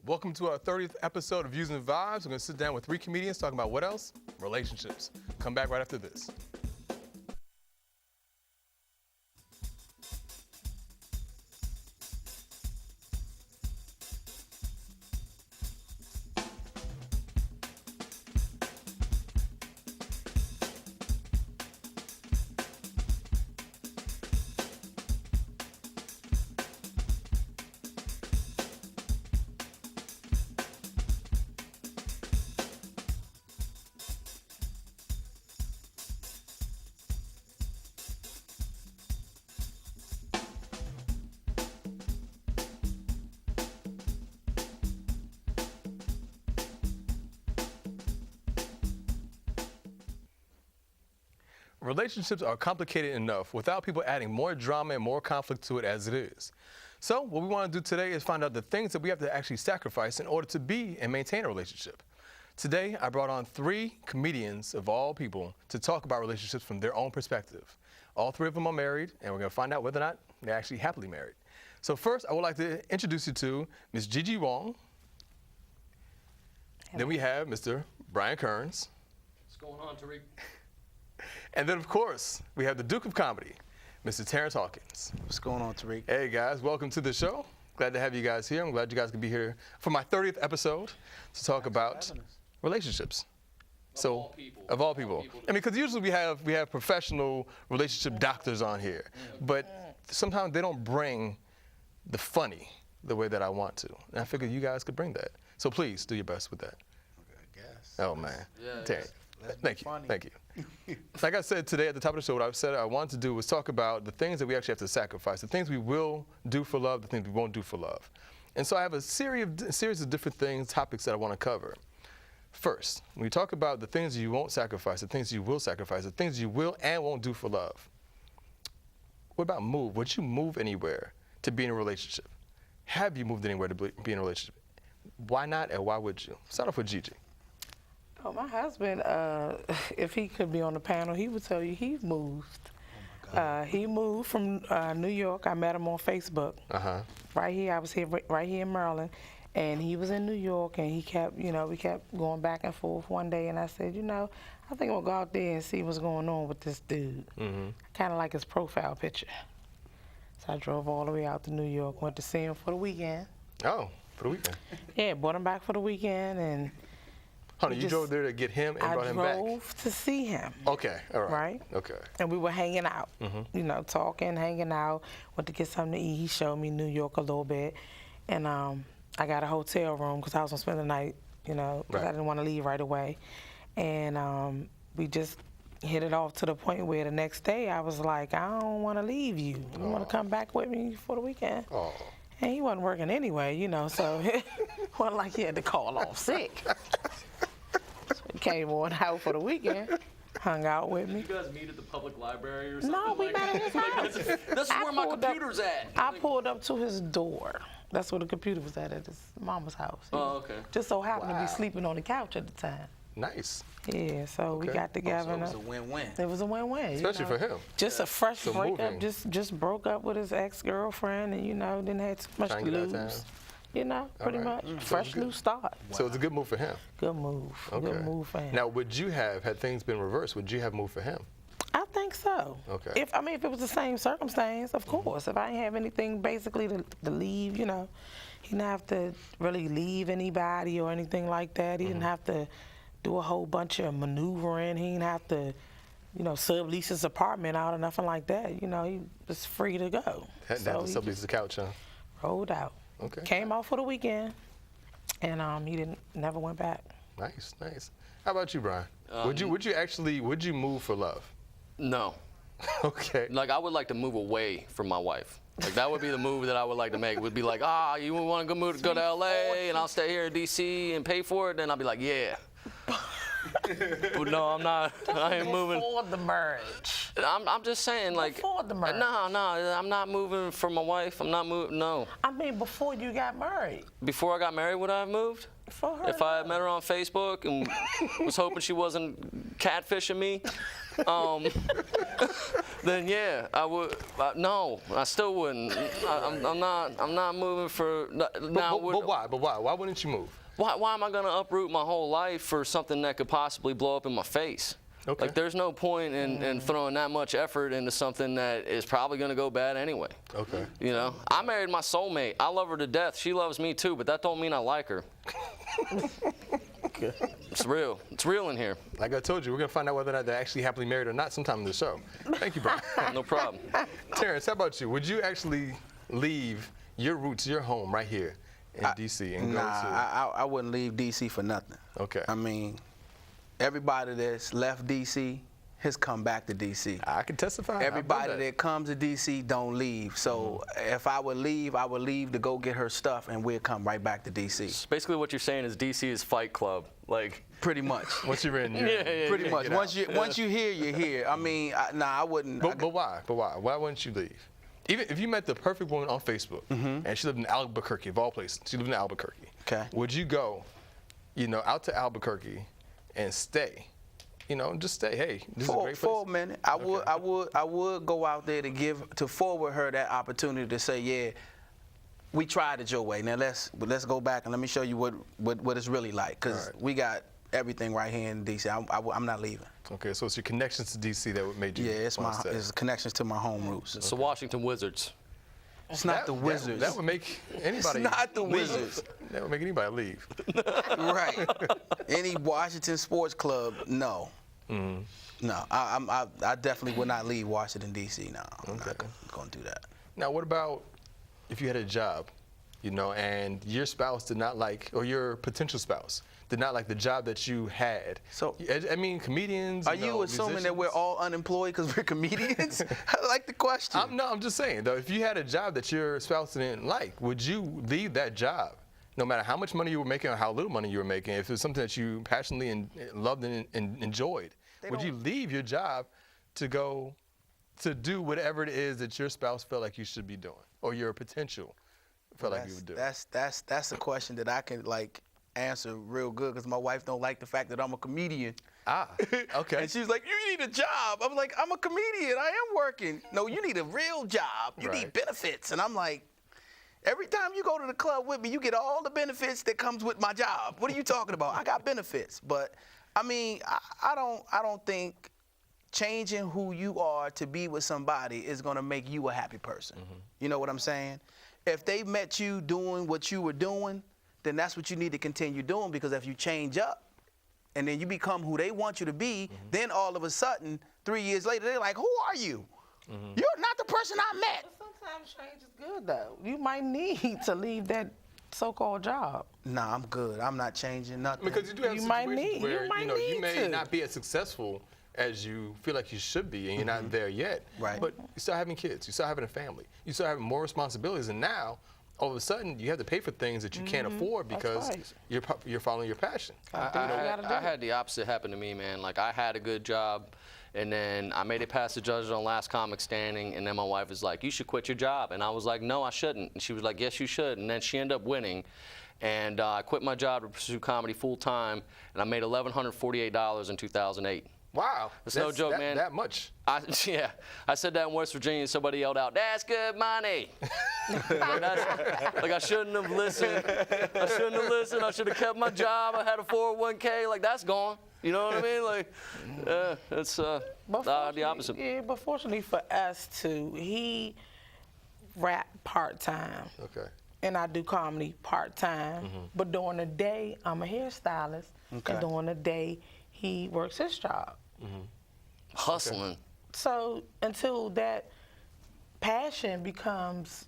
Welcome to our 30th episode of Views and Vibes. We're going to sit down with 3 comedians talking about what else? Relationships. Come back right after this. Relationships are complicated enough without people adding more drama and more conflict to it as it is. So what we want to do today is find out the things that we have to actually sacrifice in order to be and maintain a relationship. Today, I brought on 3 comedians of all people to talk about relationships from their own perspective. All 3 of them are married, and we're going to find out whether or not they're actually happily married. So first, I would like to introduce you to Ms. Gee Wong. Then we have Mr. Brian Kerns. What's going on, Tariiq? And then, of course, we have the Duke of Comedy, Mr. Terrance Hawkins. What's going on, Tariiq? Hey, guys. Welcome to the show. Glad to have you guys here. I'm glad you guys could be here for my 30th episode to talk about relationships. Of all people. Of all people. I mean, because usually we have professional relationship doctors on here, but sometimes they don't bring the funny the way that I want to. And I figured you guys could bring that. So please do your best with that. Okay, I guess. Oh, man. Yeah, Terrance. Let's be Thank you. funny. Thank you. Like I said today at the top of the show, what I said I wanted to do was talk about the things that we actually have to sacrifice, the things we will do for love, the things we won't do for love. And so I have a series of different topics that I want to cover. First, when you talk about the things you won't sacrifice, the things you will sacrifice, the things you will and won't do for love. What about move? Would you move anywhere to be in a relationship? Have you moved anywhere to be in a relationship? Why not and why would you? Start off with Gigi. Oh, my husband, if he could be on the panel, he would tell you he moved. He moved from New York. I met him on Facebook. Right here, I was here right here in Maryland, and he was in New York, and he kept, we kept going back and forth one day, and I said, I think we'll go out there and see what's going on with this dude. Kind of like his profile picture. So I drove all the way out to New York, went to see him for the weekend. Oh, for the weekend. Yeah, brought him back for the weekend, and Honey, you drove there to get him and brought him back? I drove to see him. Okay, all right. Right? Okay. And we were hanging out, talking, hanging out. Went to get something to eat. He showed me New York a little bit. And I got a hotel room because I was going to spend the night, because I didn't want to leave right away. And we just hit it off to the point where the next day I was like, I don't want to leave you. You want to come back with me for the weekend? Oh. And he wasn't working anyway, so it wasn't like he had to call off sick. He came on out for the weekend, hung out with me. You guys meet at the public library or something? No, we met at his house. This is where my computer's at. I pulled up to his door. That's where the computer was at his mama's house. Oh, okay. Just so happened to be sleeping on the couch at the time. Nice. Yeah, so we got together. So it was a win-win. It was a win-win. Especially for him. Just a fresh So breakup. moving. Just broke up with his ex-girlfriend, and didn't have too much Trying to to get out of lose. town. Pretty right. much. Fresh new start. So it's a good move for him. Good move. Okay. Good move for him. Now, would you have, had things been reversed, would you have moved for him? I think so. Okay. If it was the same circumstance, of course. If I didn't have anything basically to leave, he didn't have to really leave anybody or anything like that. He didn't have to do a whole bunch of maneuvering. He didn't have to, sublease his apartment out or nothing like that. He was free to go. Hadn't had to sublease the couch, huh? Rolled out. Okay. Came out for the weekend, and he never went back. Nice, nice. How about you, Brian? Would you move for love? No. Okay. Like, I would like to move away from my wife. Like, that would be the move that I would like to make. Would be like, you want to go to LA and I'll stay here in DC and pay for it? Then I'll be like, yeah. But no, I'm not. I ain't moving. Before the marriage. I'm just saying, like. Before the marriage. No, I'm not moving for my wife. I'm not moving. No. I mean, before you got married. Before I got married, would I have moved? For her. If I had met her on Facebook and was hoping she wasn't catfishing me, then yeah, I would. No, I still wouldn't. I'm not moving for now. But why? But why? Why wouldn't you move? Why am I gonna uproot my whole life for something that could possibly blow up in my face? Okay. Like, there's no point in throwing that much effort into something that is probably gonna go bad anyway. Okay. You know, I married my soulmate. I love her to death. She loves me too, but that don't mean I like her. Okay. It's real. It's real in here. Like I told you, we're gonna find out whether or not they're actually happily married or not sometime in the show. Thank you, Brian. No problem. Terrance, how about you? Would you actually leave your roots, your home right here in D.C. and go to? I wouldn't leave D.C. for nothing. Okay. I mean, everybody that's left D.C. has come back to D.C. I can testify. Everybody that comes to D.C. don't leave. So if I would leave to go get her stuff, and we'll come right back to D.C. So basically, what you're saying is DC is Fight Club. Like, Pretty much. Once you're in, you're in. Pretty much. Once you're here, you're here. I mean, I wouldn't. But why? But why? Why wouldn't you leave? Even if you met the perfect woman on Facebook and she lived in Albuquerque, of all places, she lived in Albuquerque. Okay. Would you go, out to Albuquerque and stay? Just stay. Hey, this is a great place. For a minute, I would go out there to forward her that opportunity to say, yeah, we tried it your way. Now let's go back and let me show you what it's really like, because we got everything right here in D.C. I'm not leaving. Okay, so it's your connections to D.C. that made you. Yeah, it's connections to my home roots. it's the Washington Wizards. It's not the Wizards. That would make anybody. It's not the leave. Wizards. That would make anybody leave. Right. Any Washington sports club, no. No, I definitely would not leave Washington, D.C. No, I'm not going to do that. Now, what about if you had a job, and your spouse did not like, or your potential spouse did not like the job that you had? So, I mean, comedians. Are you assuming that we're all unemployed because we're comedians? I like the question. I'm just saying, though, if you had a job that your spouse didn't like, would you leave that job? No matter how much money you were making or how little money you were making, if it was something that you passionately loved and enjoyed, would you leave your job to go to do whatever it is that your spouse felt like you should be doing, or your potential felt like you would do? That's a question that I can answer real good, because my wife don't like the fact that I'm a comedian. Okay. And she's like, you need a job. I'm like, I'm a comedian. I am working. No, you need a real job. You need benefits. And I'm like, every time you go to the club with me, you get all the benefits that comes with my job. What are you talking about? I got benefits. But I mean, I don't think changing who you are to be with somebody is gonna make you a happy person. You know what I'm saying? If they met you doing what you were doing, then that's what you need to continue doing, because if you change up and then you become who they want you to be, then all of a sudden, 3 years later, they're like, who are you? You're not the person I met. Sometimes change is good, though. You might need to leave that so-called job. Nah, I'm good. I'm not changing nothing. Because you do have You situations might need- where you you may to. not be as successful as you feel like you should be, and you're not there yet. Right. But you start having kids, you start having a family, you start having more responsibilities, and now all of a sudden you have to pay for things that you can't afford because right. you're following your passion. I had the opposite happen to me, man. Like, I had a good job, and then I made it past the judges on Last Comic Standing, and then my wife was like, you should quit your job. And I was like, no, I shouldn't. And she was like, yes, you should. And then she ended up winning. And I quit my job to pursue comedy full time, and I made $1,148 in 2008. Wow. It's no joke, man. That much. I said that in West Virginia, and somebody yelled out, "That's good money." I shouldn't have listened. I should have kept my job. I had a 401k. Like, that's gone. You know what I mean? Like, it's the opposite. Yeah, but fortunately for us too, he rap part-time. Okay. And I do comedy part-time. But during the day, I'm a hairstylist. Okay. And during the day, he works his job. Hustling. So until that passion becomes,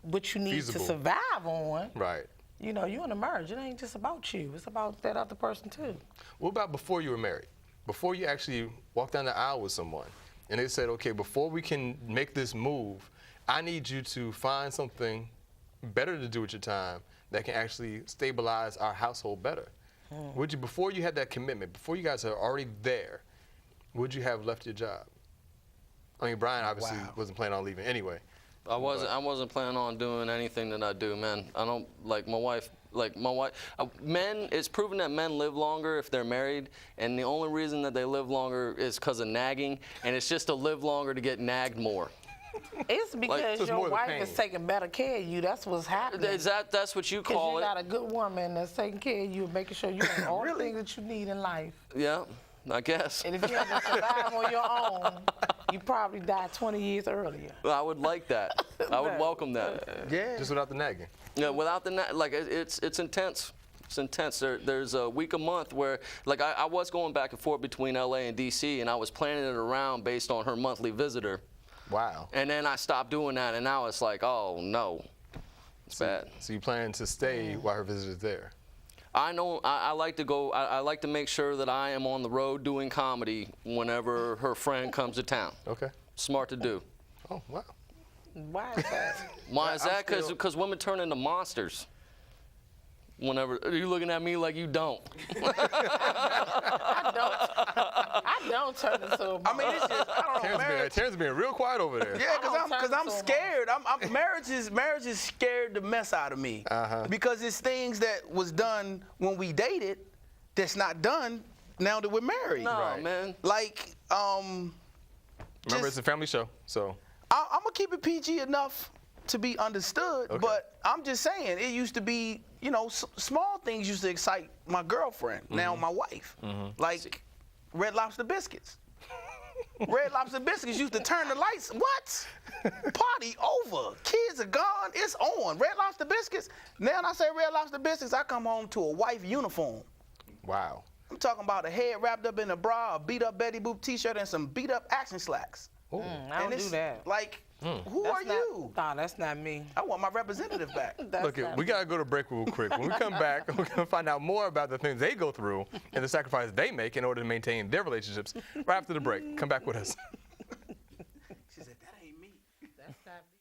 what you need Feasible. to survive on, Right. you're in a marriage. It ain't just about you. It's about that other person too. What about before you were married? Before you actually walked down the aisle with someone, and they said, okay, before we can make this move, I need you to find something better to do with your time that can actually stabilize our household better. Would you, before you had that commitment, before you guys are already there, would you have left your job? I mean, Brian obviously wasn't planning on leaving anyway. I wasn't planning on doing anything that I do, man. I don't like my wife. Men, it's proven that men live longer if they're married, and the only reason that they live longer is because of nagging, and it's just to live longer to get nagged more. It's because it's your more the wife pain. is taking better care of you. That's what's happening. That's what you call Because you it? got a good woman that's taking care of you and making sure you have all the things that you need in life. Yeah, I guess. And if you had to survive on your own, you probably died 20 years earlier. I would like that. I would welcome that. Yeah. Just without the nagging. Yeah, without the it's intense. It's intense. There's a week a month where, like, I was going back and forth between LA and DC, and I was planning it around based on her monthly visitor. Wow. And then I stopped doing that, and now it's like, oh no, it's bad. So you plan to stay while her visitor's there? I know I like to go. I like to make sure that I am on the road doing comedy whenever her friend comes to town. Okay. Smart to do. Oh, wow. Why is that? Why is that? Because women turn into monsters. Whenever you looking at me like you don't. I don't turn into a I mean, it's just, I don't know. Terrance being real quiet over there. Yeah, I don't because turn I'm into a scared. Marriage is scared the mess out of me. Because it's things that was done when we dated that's not done now that we're married. No, Right. man. Like, Remember, it's a family show, so. I'm gonna keep it PG enough to be understood, Okay. but I'm just saying it used to be, you know, small things used to excite my girlfriend. Now my wife, like Red Lobster biscuits. Red Lobster biscuits used to turn the lights. What? Party over. Kids are gone. It's on. Red Lobster biscuits. Now when I say Red Lobster biscuits, I come home to a wife uniform. Wow. I'm talking about a head wrapped up in a bra, a beat up Betty Boop t-shirt, and some beat up action slacks. I don't do that. Like, who That's are not, you? Nah, that's not me. I want my representative back. That's Look, not we me. got to go to break real quick. When we come back, we're going to find out more about the things they go through and the sacrifices they make in order to maintain their relationships right after the break. Come back with us. She said, that ain't me. That's not me.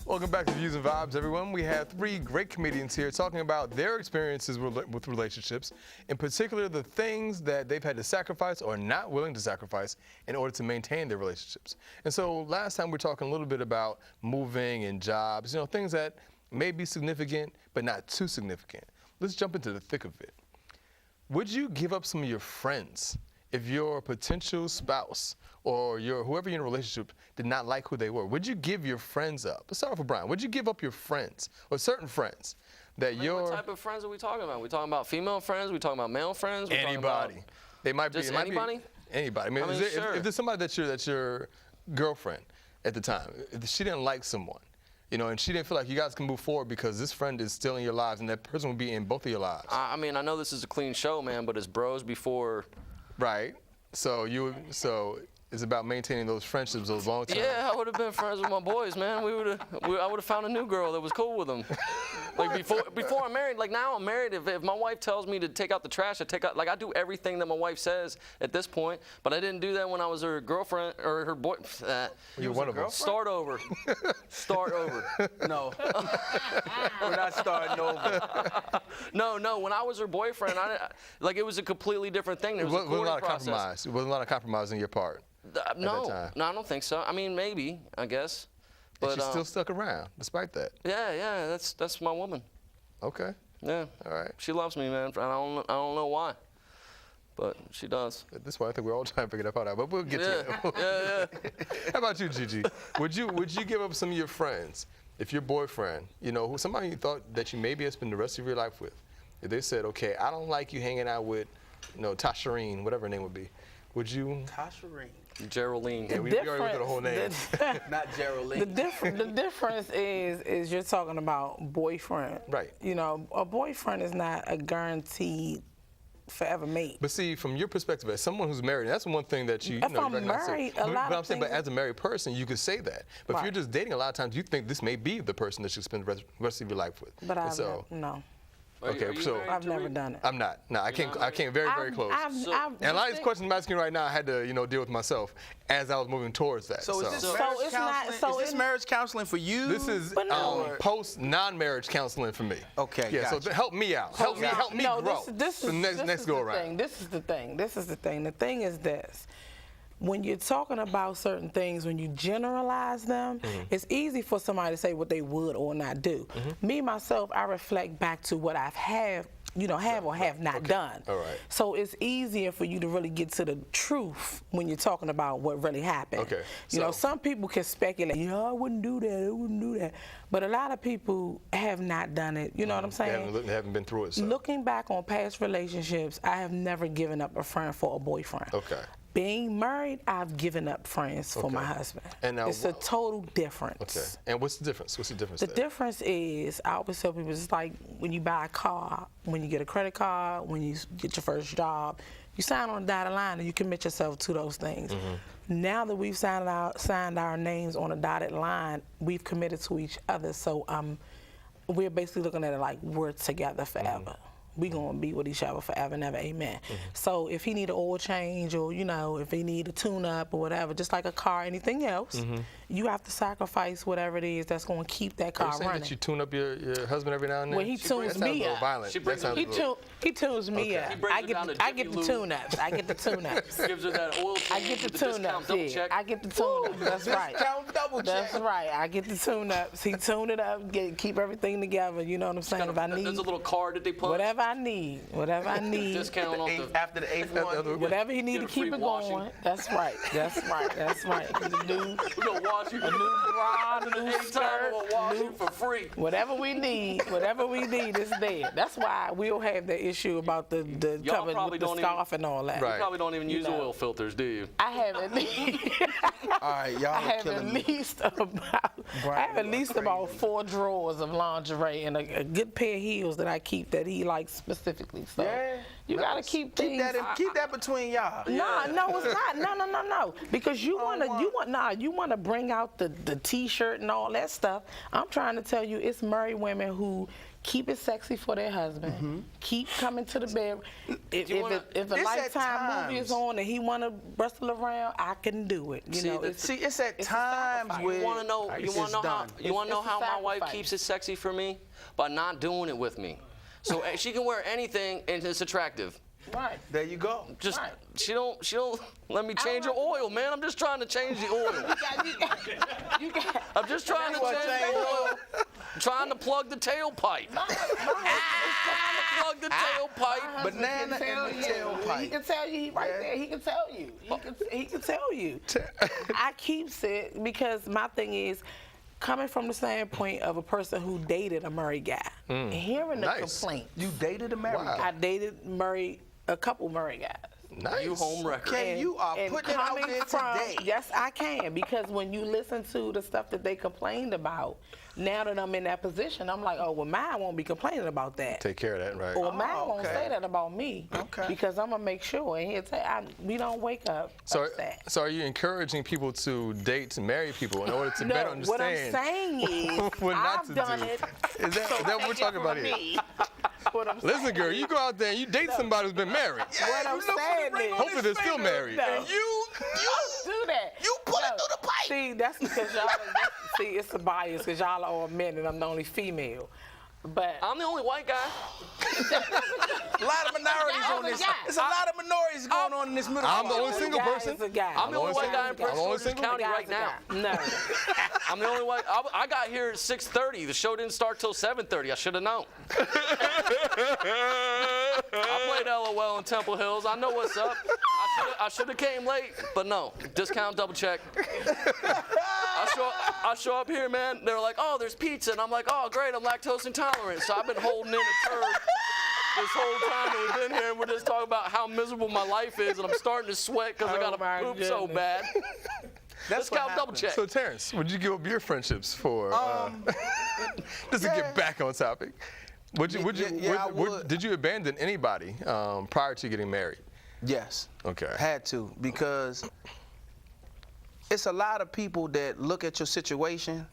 Welcome back to Views and Vibes, everyone. We have three great comedians here talking about their experiences with relationships, in particular the things that they've had to sacrifice or not willing to sacrifice in order to maintain their relationships. And so last time we were talking a little bit about moving and jobs, you know, things that may be significant but not too significant. Let's jump into the thick of it. Would you give up some of your friends if your potential spouse or whoever you're in a relationship did not like who they were? Would you give your friends up? Let's start off with Brian. Would you give up your friends or certain friends that you're... What type of friends are we talking about? We talking about female friends? We talking about male friends? We talking Anybody. about They might be. just it might anybody? Be anybody. I mean, I mean, sure. if there's somebody that's your girlfriend at the time, if she didn't like someone, you know, and she didn't feel like you guys can move forward because this friend is still in your lives and that person will be in both of your lives. I mean, I know this is a clean show, man, but it's bros before. Right. So it's about maintaining those friendships, those long term. Yeah, I would have been friends with my boys, man. I would have found a new girl that was cool with them. Like before I'm married, like now I'm married. If my wife tells me to take out the trash, I do everything that my wife says at this point. But I didn't do that when I was her girlfriend or her boy. You're one of them. Start over. Start over. No. We're not starting over. No. When I was her boyfriend, it was a completely different thing. There was a Wasn't a lot of courting process. compromise. It wasn't a lot of compromise on your part. No, time. I don't think so. I mean, maybe, I guess. But But she's still stuck around, despite that. yeah, that's my woman. Okay. Yeah. All right. She loves me, man. I don't know why, but she does. At this point, I think we're all trying to figure that part out, but we'll get to it. Yeah. How about you, Gigi? Would you give up some of your friends if your boyfriend, you know, somebody you thought that you maybe have spent the rest of your life with, if they said, okay, I don't like you hanging out with, you know, Tashareen, whatever her name would be, would you? Tashareen. Geraldine. Yeah, we already went through the whole name. Not Geraldine. The difference is you're talking about boyfriend. Right. You know, a boyfriend is not a guaranteed forever mate. But see, from your perspective, as someone who's married, that's one thing that you If know, I'm you recognize. married, but, a lot but of I'm saying, but things- as a married person, you could say that. But if Right. you're just dating, a lot of times you think this may be the person that you spend the rest of your life with. But And so, no, okay, so I've never done it. I'm not. No, I came very, very close. So- And a lot of these questions I'm asking right now, I had to, deal with myself as I was moving towards that. So is this So marriage it's not- counseling? so is this it's- marriage counseling for you? This is But no. post non-marriage counseling for me. Okay, Yeah. gotcha. So help me out. Help me no, grow. This for is the next go around. This is the thing. The thing is this. When you're talking about certain things, when you generalize them, it's easy for somebody to say what they would or not do. Me, myself, I reflect back to what I've have or have not done. All right. So it's easier for you to really get to the truth when you're talking about what really happened. Okay, You know, so- some people can speculate, I wouldn't do that, I wouldn't do that. But a lot of people have not done it. You know what I'm saying? They haven't been through it. So. Looking back on past relationships, I have never given up a friend for a boyfriend. Okay. Being married, I've given up friends for my husband. And now it's a total difference. Okay. And what's the difference? What's the difference The there? difference is, I always tell people, it's like when you buy a car, when you get a credit card, when you get your first job, you sign on a dotted line and you commit yourself to those things. Now that we've signed our names on a dotted line, we've committed to each other. So we're basically looking at it like we're together forever. We gonna be with each other forever and ever, amen. So if he need an oil change or, if he need a tune-up or whatever, just like a car, anything else, you have to sacrifice whatever it is that's gonna keep that Are car you saying running. that you tune up your husband every now and then? Well, he tunes That sounds me a little up. violent. She brings That sounds him- a little- He tunes me up. He brings I her get down the, to I get the Jiffy Lube. tune-ups. I get the tune-ups. Gives her that oil I change get the with discount tune-ups. double Yeah, check. I get the tune-ups. That's right. Discount double check. That's right. I get the tune-ups. He tune it up, keep everything together. You know what I'm saying? If I There's a need little card that they punch. whatever I need, Discount off the. After the eighth one. whatever he need Get to a free keep it washing. going. That's right. That's right. That's right. The new We gonna wash you. a new bra, a new Anytime skirt, we'll wash new you for free. whatever we need is there. That's why we'll have the issue about the Y'all cover probably with the don't scarf and all that. Right. You probably don't even use know. oil filters, do you? I have at least All right, y'all I are have killing at me. least about 4 drawers of lingerie and a good pair of heels that I keep that he likes specifically. So Yeah. you gotta keep things. Keep that between y'all. No, it's not. No. Because you wanna bring out the T-shirt and all that stuff. I'm trying to tell you, it's married women who keep it sexy for their husband. Keep coming to the bed. If a It's at Lifetime movie is times. on and he wanna wrestle around, I can do it. You know, See, it's at it's a times sacrifice. where You wanna know? You it's wanna know how? done. You wanna know It's a how my wife sacrifice. keeps it sexy for me? By not doing it with me. So she can wear anything and it's attractive. right. There you go. Just Right. she don't let me change her have to oil, man. I'm just trying to change the oil. You got I'm just trying to That's what change change the oil. I'm trying to plug the tailpipe. Plug the tailpipe. Banana in the He tailpipe. can tell you, he right Yeah. there. He can tell you. He can tell you. I keep it because my thing is coming from the standpoint of a person who dated a married guy, and hearing the Nice. complaint. You dated a married Wow. guy. I dated a couple married guys. Nice. You home record. Okay, you are And putting it out coming there from- today. Yes, I can, because when you listen to the stuff that they complained about, now that I'm in that position, I'm like, oh, well, mine won't be complaining about that. Take care of that, right? Or mine won't okay. say that about me. Okay. Because I'm going to make sure. And he'll say, we don't wake up upset. So are you encouraging people to date and marry people in order to better No, what I'm understand saying is, what not I've to done do? it. Is that what we're take it talking about from here? me. What I'm Listen, saying girl, is- you go out there and you date somebody who's been married. What I'm saying is, Hopefully they're still married. No. You do that. You put it No. through the pipe. See, that's because y'all. See, it's a bias because y'all are all men and I'm the only female. But I'm the only white guy. a lot of minorities Guy on is a this. guy. There's a lot of minorities going on in this middle. I'm the only class. single guy person. is a guy. I'm the only white guy in I'm Prince only George's single. County Guy's right a now. guy. No. I'm the only white. I got here at 6:30. The show didn't start till 7:30. I should have known. I played LOL in Temple Hills. I know what's up. I should have came late, but no. Discount double check. I show up here, man. They're like, oh, there's pizza, and I'm like, oh, great. I'm lactose intolerant, so I've been holding in a turd this whole time that we've been here, and we're just talking about how miserable my life is, and I'm starting to sweat because I Oh, got my to poop so goodness. bad. That's what Discount double happens. check. So Terrance, would you give up your friendships for just to get back on topic? Did you abandon anybody prior to getting married? Yes. Okay. Had to, because it's a lot of people that look at your situation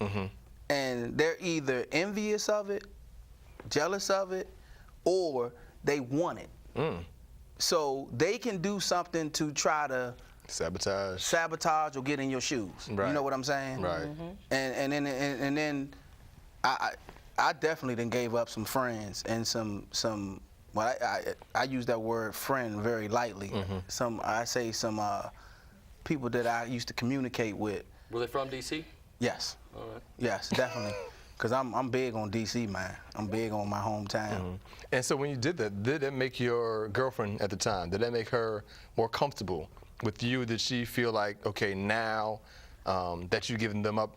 and they're either envious of it, jealous of it, or they want it. So they can do something to try to sabotage or get in your shoes. Right. You know what I'm saying? Right. And then I definitely done gave up some friends and some. Well, I use that word friend very lightly. Some people that I used to communicate with. Were they from DC? Yes. All right. Yes, definitely. Because I'm big on DC, man. I'm big on my hometown. And so when you did that make your girlfriend at the time, did that make her more comfortable with you? Did she feel like, okay, now that you've given them up,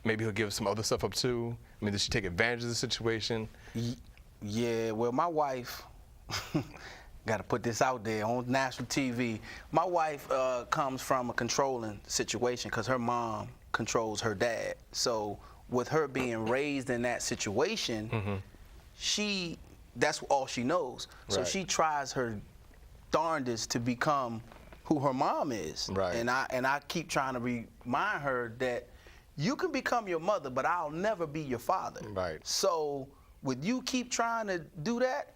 maybe he'll give some other stuff up too? I mean, did she take advantage of the situation? Yeah, well, my wife, got to put this out there on national TV. My wife comes from a controlling situation because her mom controls her dad. So with her being raised in that situation, that's all she knows. So she tries her darndest to become who her mom is. Right. And I keep trying to remind her that you can become your mother, but I'll never be your father. Right. So with you keep trying to do that,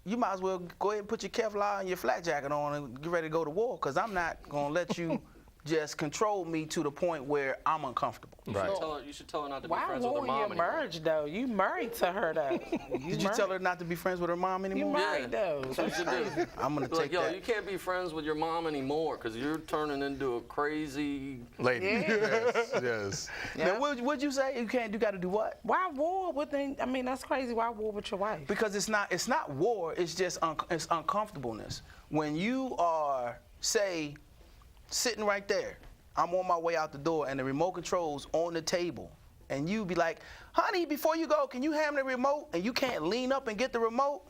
you might as well go ahead and put your Kevlar and your flak jacket on and get ready to go to war, because I'm not going to let you just control me to the point where I'm uncomfortable. Right. You should tell her not to be Why friends with her won't mom you anymore. merge though? You married to her though. Did you tell her not to be friends with her mom You anymore? married though. That's what you should do. I'm going to Like, take yo, that. you can't be friends with your mom anymore because you're turning into a crazy. Lady. Yeah. Yes. Now, what'd you say? You got to do what? Why war with them? I mean, that's crazy. Why war with your wife? Because it's not war. It's just it's uncomfortableness. When you are, say, sitting right there, I'm on my way out the door and the remote control's on the table, and you be like, honey, before you go, can you hand me the remote? And you can't lean up and get the remote.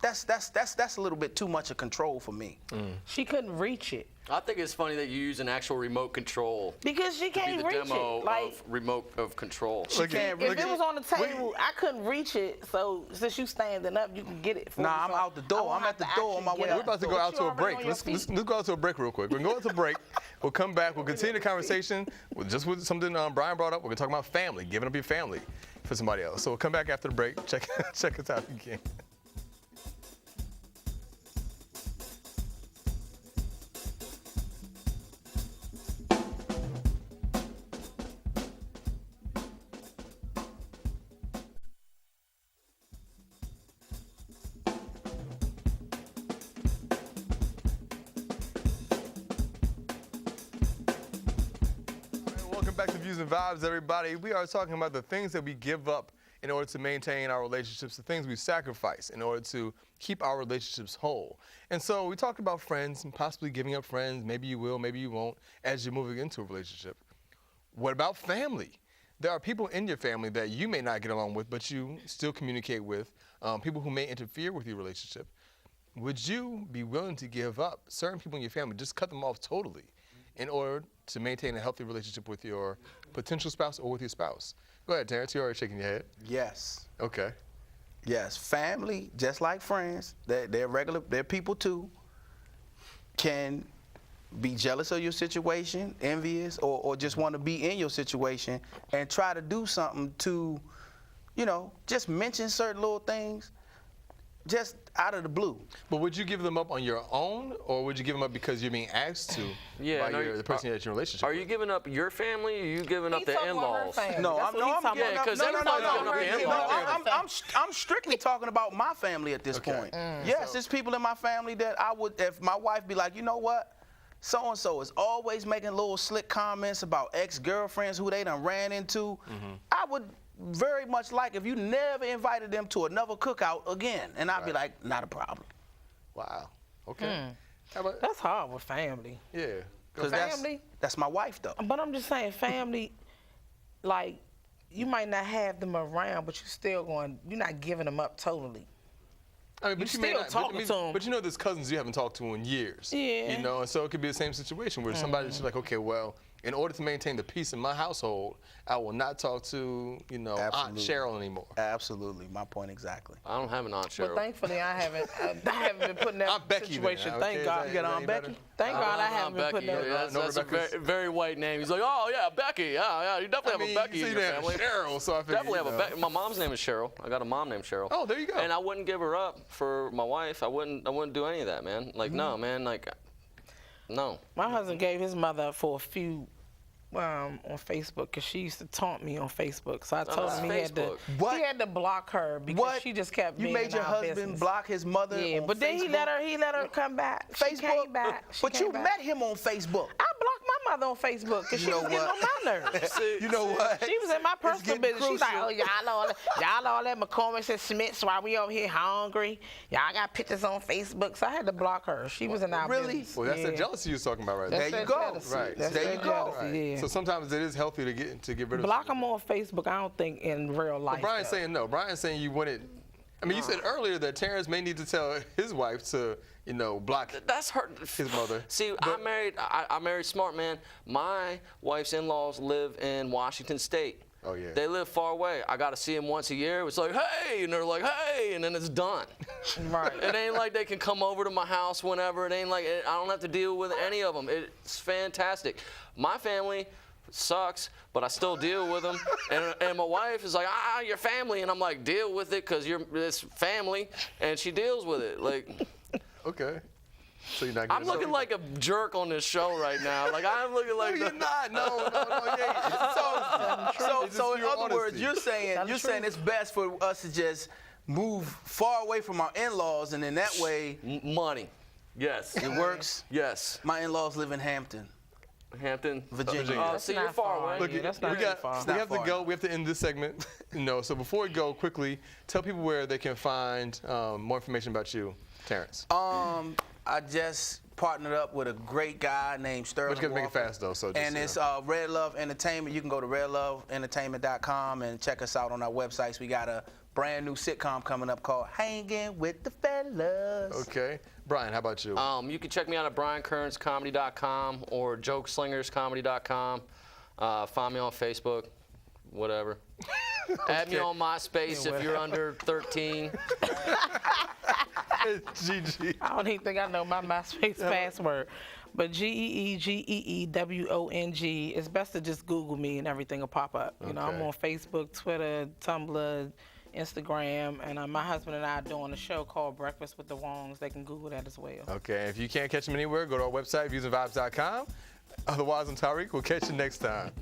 That's a little bit too much of control for me. She couldn't reach it I think it's funny that you use an actual remote control because she to be can't the reach demo it. Like of remote of control. She can't if really. it was on the table, I couldn't reach it. So since you standing up, you can get it. For Nah, me. I'm So out the door. I won't I'm at have the to door on my actually way get out. We're about to up. go out You to a already break. on your Let's feet. go out to a break real quick. We're going to go out to a break. We'll come back. We'll continue the conversation with something Brian brought up. We're going to talk about family, giving up your family for somebody else. So we'll come back after the break. Check us out again. Welcome back to Views and Vibes, everybody. We are talking about the things that we give up in order to maintain our relationships, the things we sacrifice in order to keep our relationships whole. And so we talked about friends and possibly giving up friends. Maybe you will, maybe you won't, as you're moving into a relationship. What about family? There are people in your family that you may not get along with, but you still communicate with, people who may interfere with your relationship. Would you be willing to give up certain people in your family, just cut them off totally, in order to maintain a healthy relationship with your potential spouse or with your spouse? Go ahead, Terrance. You're already shaking your head. Yes. Okay. Yes. Family, just like friends, they're people too, can be jealous of your situation, envious, or just want to be in your situation and try to do something to, just mention certain little things just out of the blue. But would you give them up on your own, or would you give them up because you're being asked to by the person that you're in a relationship Are with? you giving up your family, or are you giving up He's the talking about her in-laws? family. No, That's I'm what he's talking giving about. up. Yeah, 'cause everybody's giving up the in-laws. I'm strictly talking about my family at this point. Yes, there's people in my family that I would, if my wife be like, you know what, so and so is always making little slick comments about ex-girlfriends who they done ran into. I would very much like if you never invited them to another cookout again, and I'd be like, not a problem. Wow. Okay. How about, That's hard with family. yeah. Because Family? that's my wife though. But I'm just saying, family, like, you might not have them around, but you're not giving them up totally. I mean, but You may still not, talking to 'em. But there's cousins you haven't talked to in years. Yeah. And so it could be the same situation where somebody's just like, okay, well, in order to maintain the peace in my household, I will not talk to, you know, Aunt Absolutely. Cheryl anymore. Absolutely, my point exactly. I don't have an Aunt Cheryl. But thankfully, I haven't been put in that Aunt Becky situation. then, Thank okay, God. is You got that Aunt any Becky? better? Thank God I Aunt haven't been put in Becky. that. That's a Rebecca's? very white name. He's like, oh yeah, Becky. Yeah, you definitely have a Becky you in see your that family. Cheryl, so I figured, Definitely have you a know. Becky. My mom's name is Cheryl. I got a mom named Cheryl. Oh, there you go. And I wouldn't give her up for my wife. I wouldn't do any of that, man. Like, no, man. Like, no. My husband gave his mother up for a few on Facebook because she used to taunt me on Facebook. So I told that's him Facebook. What? he had to block her because What? she just kept You being made in your our husband business. block his mother Yeah, on but then he Facebook? let her come back. She Facebook? came back. She But came you back. met him on Facebook. I blocked my mother on Facebook because she You was know getting what? on my nerves. You know what? She was in my personal getting business. She's like, crucial. oh, y'all all at McCormick's and Smith's while we over here hungry. Y'all got pictures on Facebook. So I had to block her. She was in our Really? business. Well, that's Yeah. the jealousy you was talking about right That's there. you that go. jealousy. Right. That's There that you go. jealousy, yeah. So sometimes it is healthy to get rid of. Block them on Facebook, I don't think in real life. Brian's though. saying no. Brian's saying you wouldn't. I mean, you said earlier that Terrance may need to tell his wife to, you know, block That's her. his mother. See, I married smart, man. My wife's in-laws live in Washington State. Oh, yeah. They live far away. I got to see them once a year. It's like, hey, and they're like, hey, and then it's done. Right. It ain't like they can come over to my house whenever. It ain't like I don't have to deal with any of them. It's fantastic. My family sucks, but I still deal with them. And my wife is like, your family, and I'm like, deal with it because it's family, and she deals with it. Like, Okay. So you're not. I'm looking like a jerk on this show right now. Like I'm looking like. No, you're not. No. Yeah. So in pure other words, honesty. you're saying it's best for us to just move far away from our in-laws, and in that way, Money. Yes. it works. Yes. My in-laws live in Hampton. Hampton, Virginia. Oh, That's so you're not far far. away. Look, Yeah, that's we not got. too far. We have to far go. enough. We have to end this segment. So before we go, quickly tell people where they can find more information about you, Terrance. I just partnered up with a great guy named Sterling. But you gotta make it Walton. fast though. So just, And it's Red Love Entertainment. You can go to redloveentertainment.com and check us out on our websites. We got a brand new sitcom coming up called Hanging with the Fellas. okay. Brian, how about you? You can check me out at briankernscomedy.com or jokeslingerscomedy.com. Find me on Facebook, whatever. Add me on MySpace if you're under 13. GG. I don't even think I know my MySpace password. But GeeGeeWong, it's best to just Google me and everything will pop up. You know, I'm Okay. on Facebook, Twitter, Tumblr, Instagram, and my husband and I are doing a show called Breakfast with the Wongs. They can Google that as well. Okay. If you can't catch him anywhere, go to our website, viewsandvibes.com. Otherwise, I'm Tariiq. We'll catch you next time.